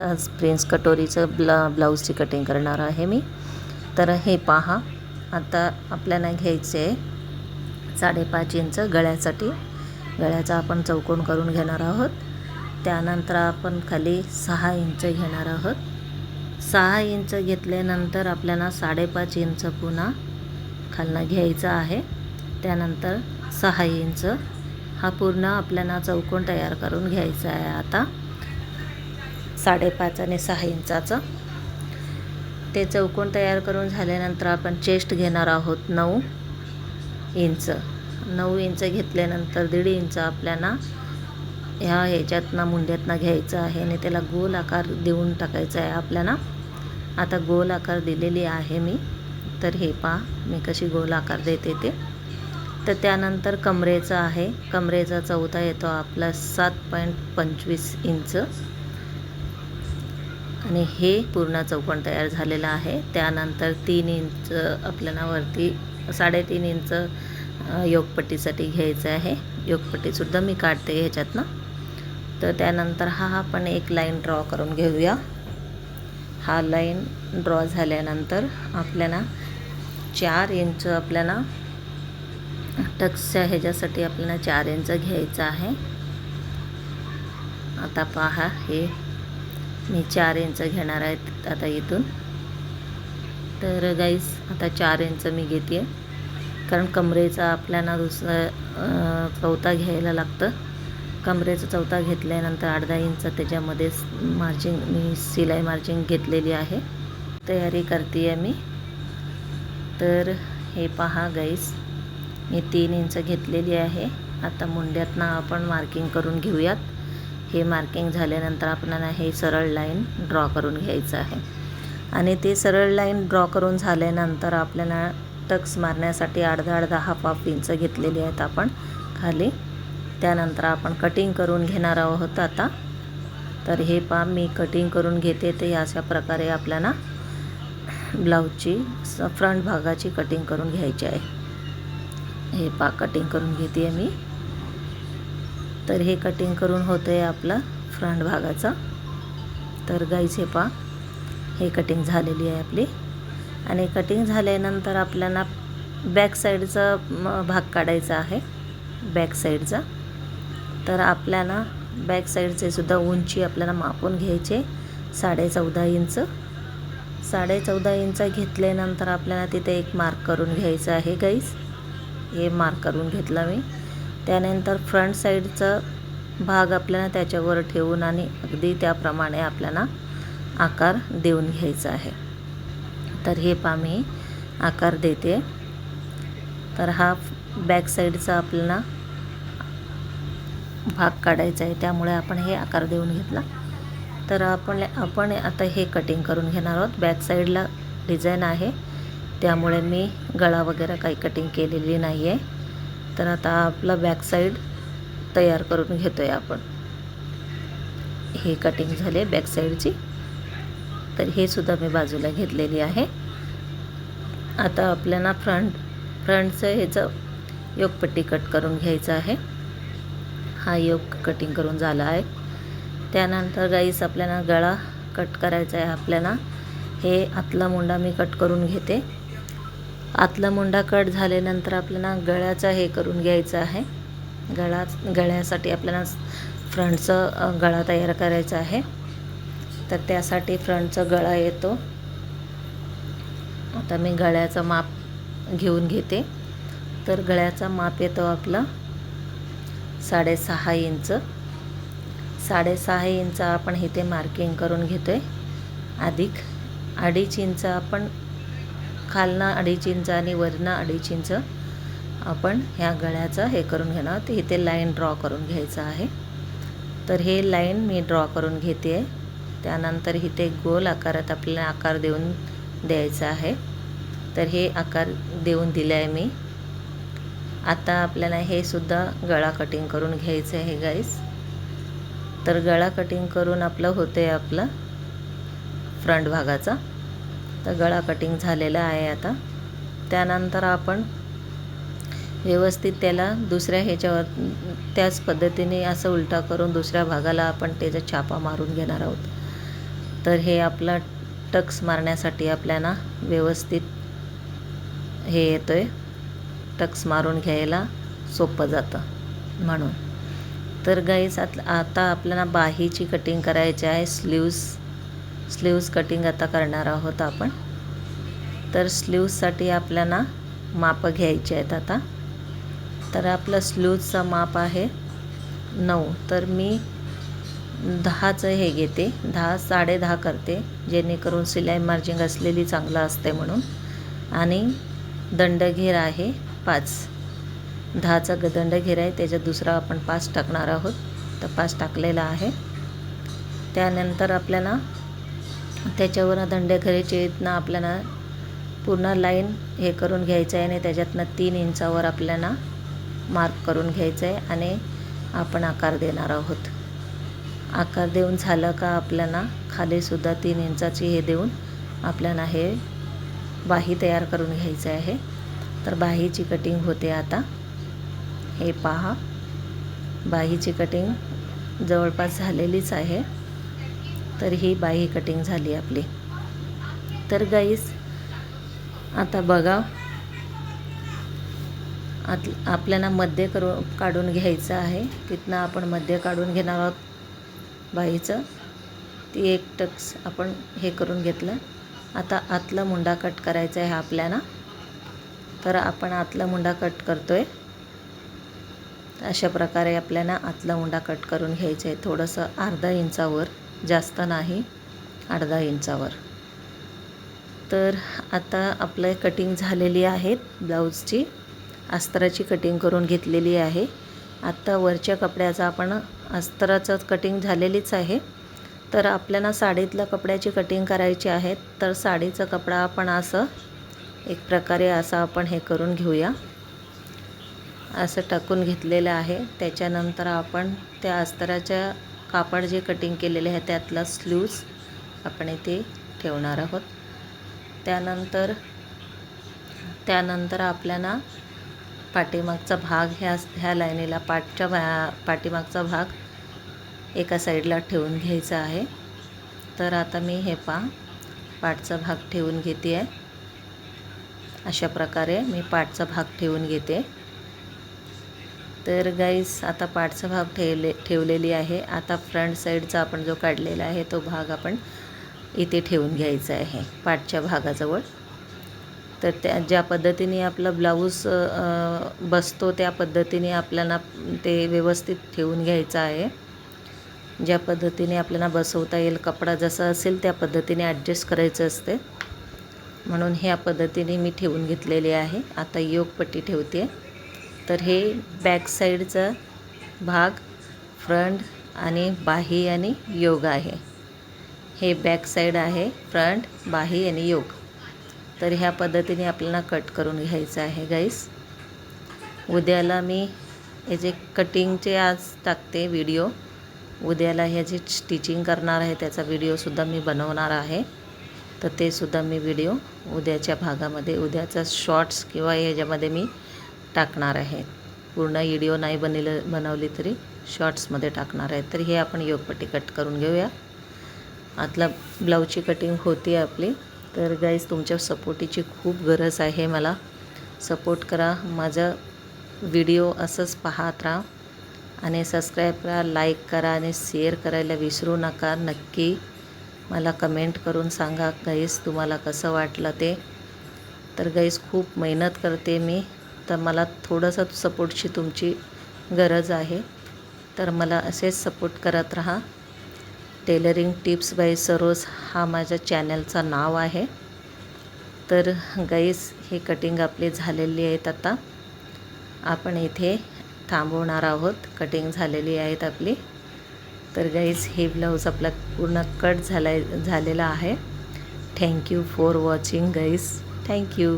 आज prince कटोरीचं ब्लाऊजची cutting करणार आहे मी. तर हे पहा, आता आपल्याला घ्यायचे आहे 5.5 इंच गळ्यासाठी. गळ्याचा आपण चौकोन करून घेणार आहोत. त्यानंतर आपण खाली 6 इंच घेणार आहोत. 6 इंच घेतल्यानंतर आपल्याला 5.5 इंच पुन्हा खालनं घ्यायचा आहे. त्यानंतर 6 इंच हा पूर्ण आपल्याला चौकोन तयार करून घ्यायचा आहे. आता 5.5 आणि 6 इंचाचं ते चौकोन तयार करून झाल्यानंतर आपण चेस्ट घेणार आहोत 9 इंच. 9 इंच घेतल्यानंतर 1.5 इंच आपल्याला ह्याच्यातनं मुंड्यातनं घ्यायचं आहे आणि त्याला गोल आकार देऊन टाकायचा आहे आपल्याला. आता गोल आकार दिलेली आहे मी. तर हे पहा मी कशी गोल आकार देते ते. तर त्यानंतर कमरेचा आहे. कमरेचा चौथा येतो आपला 7.25 इंच आणि हे पूर्ण चौकोन तयार झालेला आहे. त्यानंतर 3 इंच आपल्याला वरती 3.5 इंच योगपट्टीसाठी घ्यायचं आहे. योगपट्टीसुद्धा मी काढते ह्याच्यातनं. तर त्यानंतर हा आपण एक लाईन ड्रॉ करून घेऊया. हा लाईन ड्रॉ झाल्यानंतर आपल्याला 4 इंच आपल्याला टक्सच्या ह्याच्यासाठी आपल्याला 4 इंच घ्यायचं आहे. आता पहा, हे मी 4 इंच घेणार आहेत आता इथून. तर गाईस आता 4 इंच मी घेते आहे, कारण कमरेचा आपल्याला चौथा घ्यायला लागतं. कमरेचा चौथा घेतल्यानंतर 1/2 इंच त्याच्यामध्येच मार्जिंग मी शिलाई मार्जिंग घेतलेली आहे. तयारी करते आहे मी. तर हे पहा गाईस, मी 3 इंच घेतलेली आहे. आता मुंड्यातनं आपण मार्किंग करून घेऊयात. हे मार्किंग झाल्यानंतर आपल्याला हे सरळ लाईन ड्रॉ करून घ्यायचं आहे. आणि ते सरळ लाईन ड्रॉ करून झाल्यानंतर आपल्याला टक्स मारण्यासाठी अर्धा हाफ इंच घेतलेली आहेत आपण खाली. त्यानंतर आपण कटिंग करून घेणार आहोत आता. तर हे पहा, मी कटिंग करून घेते. ते अशा प्रकारे आपल्याला ब्लाऊजची फ्रंट भागाची कटिंग करून घ्यायची आहे. हे पहा, कटिंग करून घेते आहे मी. तर हे कटिंग करून होतं आहे आपलं फ्रंट भागाचं. तर गाईज हे पहा, हे कटिंग झालेली आहे आपली. आणि कटिंग झाल्यानंतर आपल्याला बॅक साईडचा भाग काढायचा आहे, बॅक साईडचा. तर आपल्याला बॅक साईडचे सुद्धा उंची आपल्याला मापून घ्यायचे 14.5 इंच. 14.5 इंच घेतल्यानंतर आपल्याला तिथे एक मार्क करून घ्यायचं आहे गाईज. हे मार्क करून घेतला मी. त्यानंतर फ्रंट साईडचा भाग आपल्याला त्याच्यावर ठेवून आणि अगदी त्याप्रमाणे आपल्याला आकार देऊन घ्यायचा आहे. तर हे पहा, मी आकार देते. तर हा बॅक साईडचा आपल्याला भाग काढायचा आहे, त्यामुळे आपण हे आकार देऊन घेतला. तर आपण आता हे कटिंग करून घेणार आहोत. बॅक साईडला डिझाईन आहे, त्यामुळे मी गळा वगैरे काही कटिंग केलेली नाही आहे. तर आता आपलं बॅक साईड तयार करून घेतो आहे आपण. हे कटिंग झाले बॅक साईडची. तर हे सुद्धा मी बाजूला घेतलेली आहे. आता आपल्याला फ्रंटचं ह्याचं योगपट्टी कट करून घ्यायचं आहे. हा योग कटिंग करून झाला आहे. त्यानंतर गाईस आपल्याला गळा कट करायचा आहे आपल्याला. हे आतला मुंडा मी कट करून घेते. आतला मुंडा कट झाल्यानंतर आपल्याला गळ्याचा हे करून घ्यायचं आहे. गळ्यासाठी आपल्याला फ्रंटचा गळा तयार करायचा आहे. तर त्यासाठी फ्रंटचा गळा येतो. आता मी गळ्याचं माप घेऊन घेते. तर गळ्याचा माप येतो आपला 6.5 इंच. 6.5 इंच आपण इथे मार्किंग करून घेतो आहे. अधिक 2.5 इंच आपण खालनं 2.5 इंच आणि वरनं 2.5 इंच आपण ह्या गळ्याचं हे करून घेणार आहोत. इथे लाईन ड्रॉ करून घ्यायचं आहे. तर हे लाईन मी ड्रॉ करून घेते आहे. त्यानंतर इथे गोल आकारात आपल्याला आकार देऊन द्यायचा आहे. तर हे आकार देऊन दिले आहे मी. आता आपल्याला हे सुद्धा गळा कटिंग करून घ्यायचं आहे गाईस. तर गळा कटिंग करून आपलं होतं आहे आपलं फ्रंट भागाचा. तर गळा कटिंग झालेला आहे आता. त्यानंतर आपण व्यवस्थित त्याला दुसऱ्या ह्याच्यावर त्याच पद्धतीने असं उलटा करून दुसऱ्या भागाला आपण त्याचा छापा मारून घेणार आहोत. तर हे आपलं टक्स मारण्यासाठी आपल्याला व्यवस्थित हे येतोय, टक्स मारून घ्यायला सोपं जातं म्हणून. तर गाईस आता आपल्याला बाहीची कटिंग करायची आहे. स्लीव्स कटिंग आता करणार आहोत आपण. तर स्लीव्ससाठी आपल्याला माप घ्यायचे आहेत आता. तर आपलं स्लीव्सचं माप आहे 9. तर मी 10चं हे घेते, 10-10.5 करते, जेणेकरून शिलाई मार्जिंग असलेली चांगलं असते म्हणून. आणि दंडघेर आहे 5. 10चा दंडघेर आहे, त्याच्यात दुसरा आपण 5 टाकणार आहोत. तर 5 टाकलेला आहे. त्यानंतर आपल्याला त्याच्यावर दंडघेराच्या इथनं आपल्याला पूर्ण लाईन हे करून घ्यायचं आहे आणि त्याच्यातनं 3 इंचावर आपल्याला मार्क करून घ्यायचं आहे आणि आपण आकार देणार आहोत. आकार देऊन झालं का आपल्याला खालीसुद्धा 3 इंचाची हे देऊन आपल्याला हे बाही तयार करून घ्यायचं आहे. तर बाहीची कटिंग होते आता. हे पहा, बाहीची कटिंग जवळपास झालेलीच आहे. तर ही बाही कटिंग झाली आपली. तर गाईस आता बघा, आपल्याला मध्य काढून घ्यायचं आहे. तिथनं आपण मध्य काढून घेणार आहोत बाहीचं. ती एक टक्स आपण हे करून घेतलं. आता आतला मुंडा कट करायचा आहे आपल्याला. तर आपण आतला मुंडा कट करतोय. अशा प्रकारे आपल्याला आतला मुंडा कट करून घ्यायचं आहे. थोडंसं अर्धा इंचावर, जास्त नाही, अर्धा इंचावर. तर आता आपलं कटिंग झालेली आहे. ब्लाऊजची अस्तराची कटिंग करून घेतलेली आहे. आत्ता वरच्या कपड्याचा आपण अस्तराचं कटिंग झालेलीच आहे. तर आपल्याला साडीतल्या कपड्याची कटिंग करायची आहे. तर साडीचा कपडा आपण असं एक प्रकारे असं आपण हे करून घेऊया. असं टाकून घेतलेलं आहे. त्याच्यानंतर आपण त्या अस्तराच्या कापड जे कटिंग केलेले आहे त्यातला स्लीव्स आपण इथे ठेवणार आहोत. त्यानंतर आपल्याला पाठीमागचा भाग ह्या लाईनीला पाठीमागचा भाग एका साईडला ठेवून घ्यायचा आहे. तर आता मी हे पाठचा भाग ठेवून घेते आहे. अशा प्रकारे मी पाठचा भाग ठेवून घेते. तर गाईस आता पाठचा भाग ठेवलेली आहे. आता फ्रंट साईडचा आपण जो काढलेला आहे तो भाग आपण इथे ठेवून घ्यायचा आहे पाठच्या भागाजवळ. तर ज्या पद्धतीने आपला ब्लाऊज बसतो त्या पद्धतीने आपल्याला ते व्यवस्थित ठेवून घ्यायचं आहे. ज्या पद्धतीने आपल्याला बसवता येईल, कपडा जसा असेल त्या पद्धतीने ॲडजस्ट करायचं असते. म्हणून ह्या पद्धतीने मी ठेवून घेतलेली आहे. आता योगपट्टी ठेवते. तर हे बॅक साईडचा भाग, फ्रंट आणि बाही आणि योग आहे. हे बॅक साईड आहे, फ्रंट, बाही आणि योग. तर ह्या पद्धतीने आपल्याला कट करून घ्यायचं आहे गाईस. उद्याला मी याचे कटिंगचे आज टाकते व्हिडिओ. उद्याला ह्याची स्टिचिंग करणार आहे, त्याचा व्हिडिओसुद्धा मी बनवणार आहे. तर ते सुद्धा मी व्हिडिओ उद्याच्या भागामध्ये, उद्याचा शॉर्ट्स किंवा ह्याच्यामध्ये मी टाकणार आहे. पूर्ण व्हिडिओ नाही बनवली तरी शॉर्ट्समध्ये टाकणार आहे. तर हे आपण योगपट्टी कट करून घेऊया. आतला ब्लाऊजची कटिंग होती आपली. तर गाईज तुमच्या सपोर्टीची खूप गरज आहे मला. सपोर्ट करा, माझा व्हिडिओ असंच पाहत राहा आणि सबस्क्राईब करा, लाईक करा आणि शेअर करायला विसरू नका. नक्की मला कमेंट करून सांगा गाईज तुम्हाला कसं वाटलं ते. तर गाईज खूप मेहनत करते मी, तर मला थोडंसं सपोर्टची तुमची गरज आहे. तर मला असेच सपोर्ट करत राहा. टेलरिंग टिप्स बाय सरोज हा माझ्या चॅनलचं नाव आहे. तर गाईस हे कटिंग आपली झालेली आहेत. आता आपण इथे थांबवणार आहोत. कटिंग झालेली आहेत आपली. तर गाईस हे ब्लाऊज आपला पूर्ण कट झालेला आहे. Thank you for watching guys. Thank you.